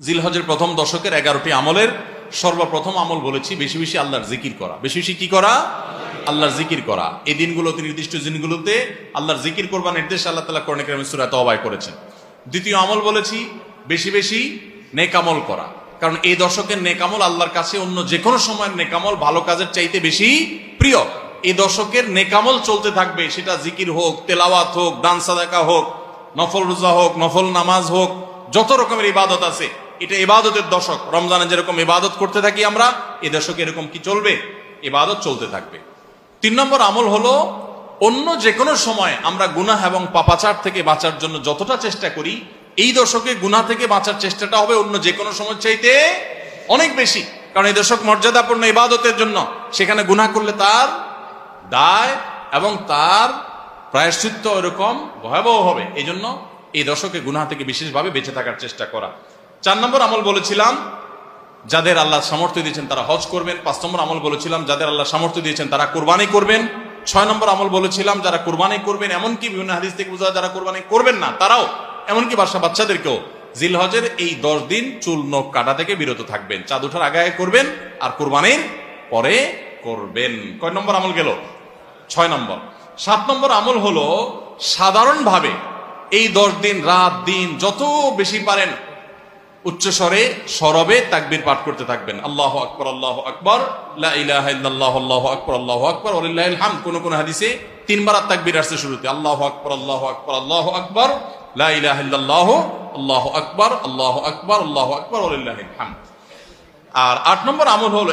জিলহজের প্রথম দশকের 11টি আমলের সর্বপ্রথম আমল বলেছি বেশি বেশি আল্লাহর জিকির করা। বেশি বেশি কি করা? আল্লাহর জিকির করা। এই দিনগুলোতে, নির্দিষ্ট দিনগুলোতে আল্লাহর জিকির করবার নির্দেশ আল্লাহ তাআলা কোরআনে কারিমে সূরা তাওবায় করেছেন। দ্বিতীয় আমল বলেছি বেশি বেশি নেক আমল করা, কারণ এই দশকের নেক আমল আল্লাহর কাছে অন্য যে কোনো সময়ের নেক আমল ভালো কাজের চাইতে বেশি প্রিয়। এই দশকের নেক আমল চলতে থাকবে, সেটা জিকির হোক, তেলাওয়াত হোক, দান সাদাকা হোক, নফল রোজা হোক, নফল নামাজ হোক, যত রকমের ইবাদত আছে, এটা ইবাদতের দশক। রমজানে যেরকম ইবাদত করতে থাকি আমরা, এই দশকে এরকম কি চলবে? ইবাদত চলতে থাকবে। 3 নম্বর আমল হলো অন্য যে কোনো সময় আমরা গুনাহ এবং পাপাচার থেকে বাঁচার জন্য যতটা চেষ্টা করি, এই দশকে গুনাহ থেকে বাঁচার চেষ্টাটা হবে অন্য যে কোনো সময় চাইতে অনেক বেশি। কারণ এই দশক মর্যাদাপূর্ণ ইবাদতের জন্য, সেখানে গুনাহ করলে তার দায় এবং তার প্রায়শ্চিত্ত এরকম ভয়াবহ হবে। এই জন্য এই দশকে গুনাহ থেকে বিশেষভাবে বেঁচে থাকার চেষ্টা করা। 4 নম্বর আমল বলেছিলাম যাদের আল্লাহ সামর্থ্য দিয়েছেন তারা হজ করবেন। 5 নম্বর আমল বলেছিলাম যাদের আল্লাহ সামর্থ্য দিয়েছেন তারা কুরবানি করবেন। 6 নম্বর আমল বলেছিলাম যারা কুরবানি করবেন, এমনকি বিভিন্ন হাদিস থেকে বোঝা যারা কুরবানি করবেন না তারাও, এমনকি বাচ্চাদেরকেও জিলহজের এই 10 দিন চুল নখ কাটা থেকে বিরত থাকবেন। চাঁদ ওঠার আগে আগে করবেন আর কুরবানির পরে করবেন। কয় নম্বর আমল গেল? 6 নম্বর। 7 নম্বর আমল হলো সাধারণভাবে এই 10 দিন রাত দিন যত বেশি পারেন উচ্চস্বরে সরবে তাকবীর পাঠ করতে থাকবেন। আল্লাহু আকবার, আল্লাহু আকবার, লা ইলাহা ইল্লাল্লাহ, আল্লাহু আকবার, আল্লাহু আকবার, ওয়ালিল্লাহিল হামদ। কোন হাদিসে 3 বার তাকবীর আসছে শুরুতে, আল্লাহু আকবার, আল্লাহু আকবার, আল্লাহু আকবার, লা ইলাহা ইল্লাল্লাহ, আল্লাহু আকবার, আল্লাহু আকবার, আল্লাহু আকবার, ওয়ালিল্লাহিল হামদ। আর 8 নম্বর আমল হলো